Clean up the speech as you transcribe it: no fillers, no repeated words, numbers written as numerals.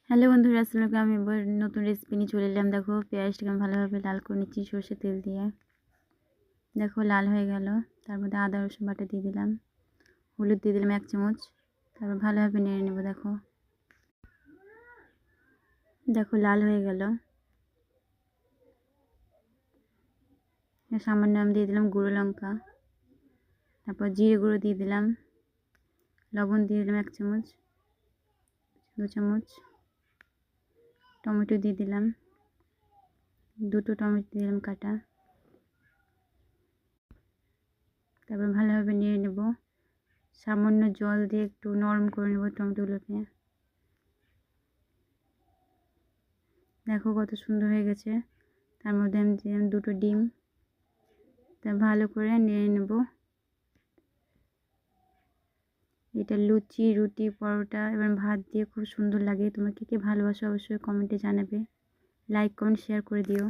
Hello বন্ধুরা, আসসালামু আলাইকুম। আমি এবার নতুন রেসিপি নিয়ে চলে এলাম। দেখো, পেঁয়াজটাকে আমি ভালোভাবে লাল করে নিচ্ছি সরষের তেল দিয়ে। দেখো লাল হয়ে গেল। তার মধ্যে আদা রসুন বাটা দিয়ে দিলাম, হলুদ দিয়ে দিলাম 1 চামচ। তারপর ভালোভাবে নেড়ে নেব। দেখো দেখো লাল হয়ে গেল। সামান্য আমি দিয়ে দিলাম গুঁড়ো লঙ্কা, তারপর জিরে গুঁড়ো দিয়ে দিলাম, লবণ দিয়ে দিলাম 1 চামচ, 2 চামচ, টমেটো দিয়ে দিলাম, 2টো টমেটো দিয়ে দিলাম কাটা। তারপর ভালোভাবে নেড়ে নেব। সামান্য জল দিয়ে একটু নরম করে নেব টমেটোগুলোকে। দেখো কত সুন্দর হয়ে গেছে। তার মধ্যে আমি দিলাম 2টো ডিম। তা ভালো করে নেড়ে নেব। এটা লুচি, রুটি, পরোটা এবং ভাত দিয়ে খুব সুন্দর লাগে। তোমরা কে কে ভালোবাসো অবশ্যই কমেন্টে জানাবে। লাইক কমেন্ট শেয়ার করে দিও।